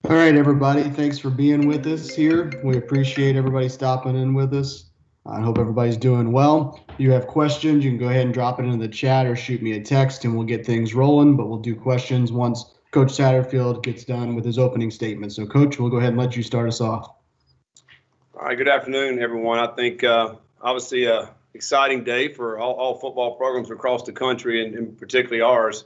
All right, everybody. Thanks for being with us here. We appreciate everybody stopping in with us. I hope everybody's doing well. If you have questions, you can go ahead and drop it into the chat or shoot me a text and we'll get things rolling. But we'll do questions once Coach Satterfield gets done with his opening statement. So, Coach, we'll go ahead and let you start us off. All right, good afternoon, everyone. I think obviously a exciting day for all football programs across the country and particularly ours.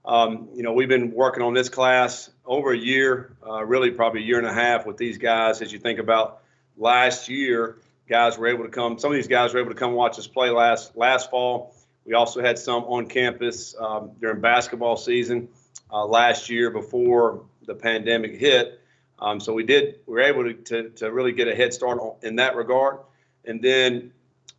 We've been working on this class over a year, really probably a year and a half with these guys. As you think about last year, guys were able to come. Some of these guys were able to come watch us play last fall. We also had some on campus during basketball season last year before the pandemic hit. So we were able to really get a head start in that regard. And then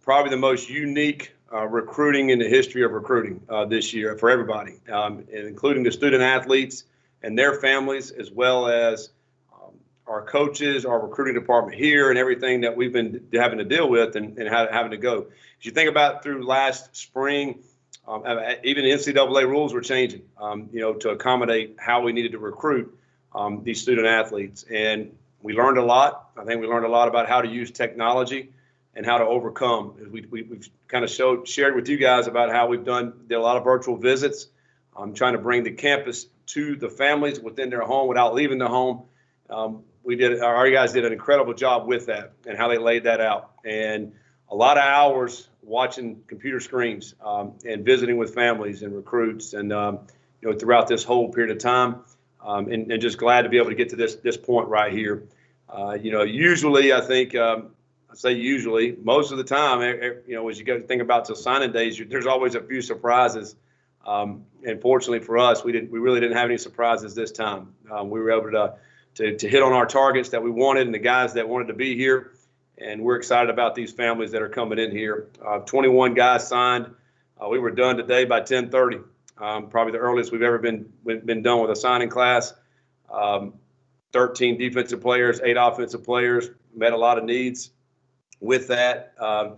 probably the most unique recruiting in the history of recruiting this year for everybody, and including the student athletes and their families, as well as our coaches, our recruiting department here, and everything that we've been having to deal with and having to go. As you think about through last spring, even the NCAA rules were changing, to accommodate how we needed to recruit these student athletes. And we learned a lot. I think we learned a lot about how to use technology and how to overcome. We've kind of shared with you guys about how we've did a lot of virtual visits, trying to bring the campus to the families within their home without leaving the home. Our guys did an incredible job with that and how they laid that out. And a lot of hours watching computer screens and visiting with families and recruits and throughout this whole period of time. And just glad to be able to get to this point right here. Usually I think usually most of the time, as you go think about the signing days, there's always a few surprises. And fortunately for us, we really didn't have any surprises this time. We were able to hit on our targets that we wanted and the guys that wanted to be here. And we're excited about these families that are coming in here. 21 guys signed. We were done today by 10:30. Probably the earliest we've ever been done with a signing class. 13 defensive players, 8 offensive players, met a lot of needs. With that, as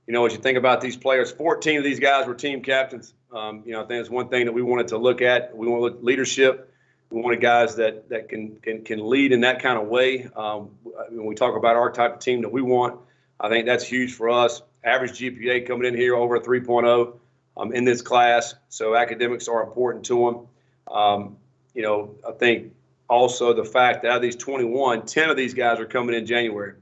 you think about these players, 14 of these guys were team captains. I think it's one thing that we wanted to look at. We want to look at leadership. We wanted guys that can lead in that kind of way. When we talk about our type of team that we want, I think that's huge for us. Average GPA coming in here over a 3.0 in this class. So academics are important to them. I think also the fact that out of these 21, 10 of these guys are coming in January.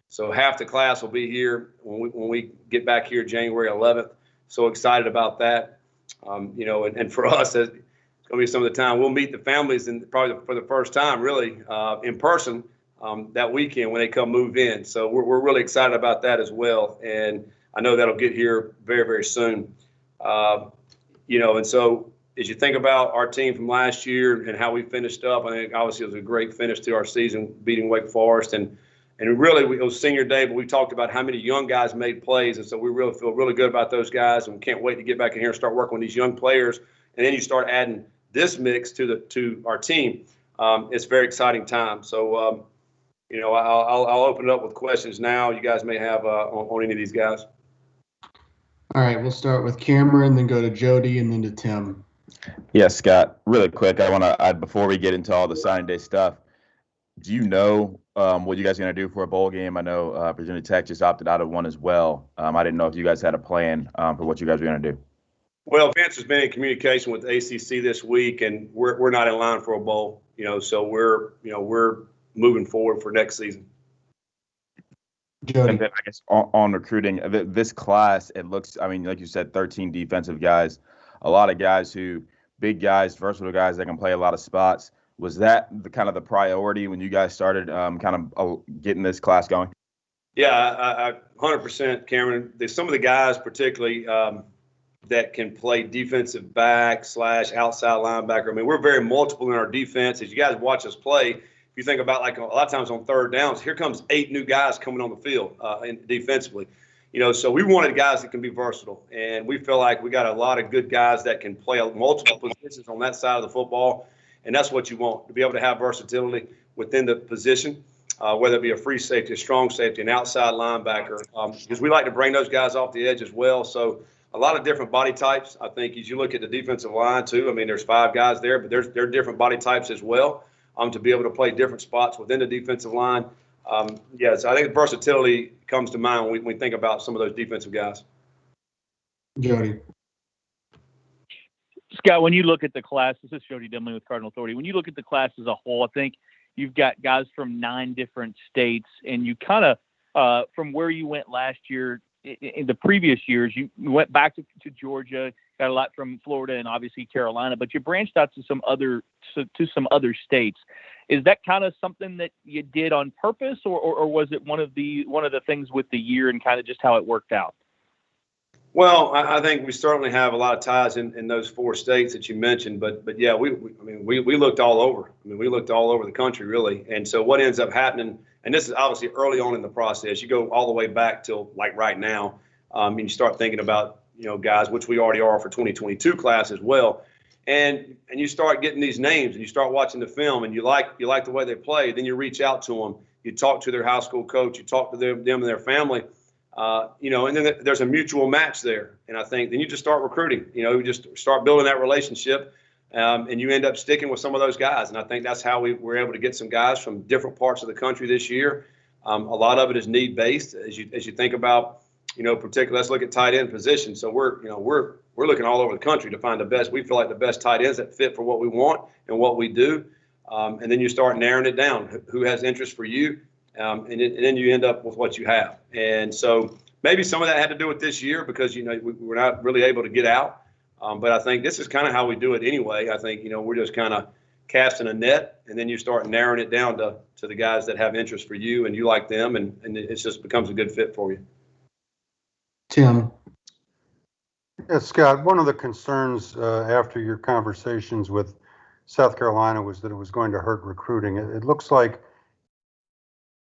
So half the class will be here when we get back here January 11th. So excited about that. And for us, it's going to be some of the time we'll meet the families and probably for the first time really in person that weekend when they come move in. So we're really excited about that as well. And I know that'll get here very, very soon. And so as you think about our team from last year and how we finished up, I think obviously it was a great finish to our season, beating Wake Forest. And really, it was senior day, but we talked about how many young guys made plays. And so we really feel really good about those guys. And we can't wait to get back in here and start working with these young players. And then you start adding this mix to our team. It's a very exciting time. So, I'll open it up with questions now you guys may have on any of these guys. All right, we'll start with Cameron, then go to Jody, and then to Tim. Yes, Scott, really quick, I want to, before we get into all the signing day stuff, do you know what you guys are going to do for a bowl game? I know Virginia Tech just opted out of one as well. I didn't know if you guys had a plan for what you guys were going to do. Well, Vince has been in communication with the ACC this week, and we're not in line for a bowl. So we're moving forward for next season. Jody. And then I guess on recruiting, this class, it looks, like you said, 13 defensive guys, a lot of guys big guys, versatile guys that can play a lot of spots. Was that the priority when you guys started getting this class going? Yeah, I 100%, Cameron. There's some of the guys particularly that can play defensive back / outside linebacker. We're very multiple in our defense. As you guys watch us play, if you think about a lot of times on third downs, here comes 8 new guys coming on the field defensively. So we wanted guys that can be versatile, and we feel like we got a lot of good guys that can play multiple positions on that side of the football. And that's what you want, to be able to have versatility within the position, whether it be a free safety, a strong safety, an outside linebacker, because we like to bring those guys off the edge as well. So a lot of different body types. I think as you look at the defensive line too, there's 5 guys there, but there are different body types as well. to be able to play different spots within the defensive line. Yes, I think versatility comes to mind when we think about some of those defensive guys. Jody. Scott, when you look at the class, this is Jody Dimley with Cardinal Authority. When you look at the class as a whole, I think you've got guys from 9 different states, and you kind of, from where you went last year, in the previous years, you went back to Georgia, got a lot from Florida and obviously Carolina, but you branched out to some other states. Is that kind of something that you did on purpose, or was it one of the things with the year and kind of just how it worked out? Well, I think we certainly have a lot of ties in those 4 states that you mentioned, but yeah, we looked all over. I mean, we looked all over the country, really. And so what ends up happening, and this is obviously early on in the process, you go all the way back till like right now, and you start thinking about, guys, which we already are for 2022 class as well. And you start getting these names, and you start watching the film, and you like the way they play. Then you reach out to them, you talk to their high school coach, you talk to them and their family. And then there's a mutual match there. And I think then you just start recruiting, you just start building that relationship, and you end up sticking with some of those guys. And I think that's how we were able to get some guys from different parts of the country this year. A lot of it is need based as you think about, particularly, let's look at tight end position. So we're looking all over the country to find the best. We feel like the best tight ends that fit for what we want and what we do. And then you start narrowing it down. Who has interest for you? And then you end up with what you have. And so maybe some of that had to do with this year because, we're not really able to get out. But I think this is kind of how we do it anyway. I think, we're just kind of casting a net, and then you start narrowing it down to the guys that have interest for you and you like them, and it just becomes a good fit for you. Tim. Yeah, Scott, one of the concerns after your conversations with South Carolina was that it was going to hurt recruiting. It looks like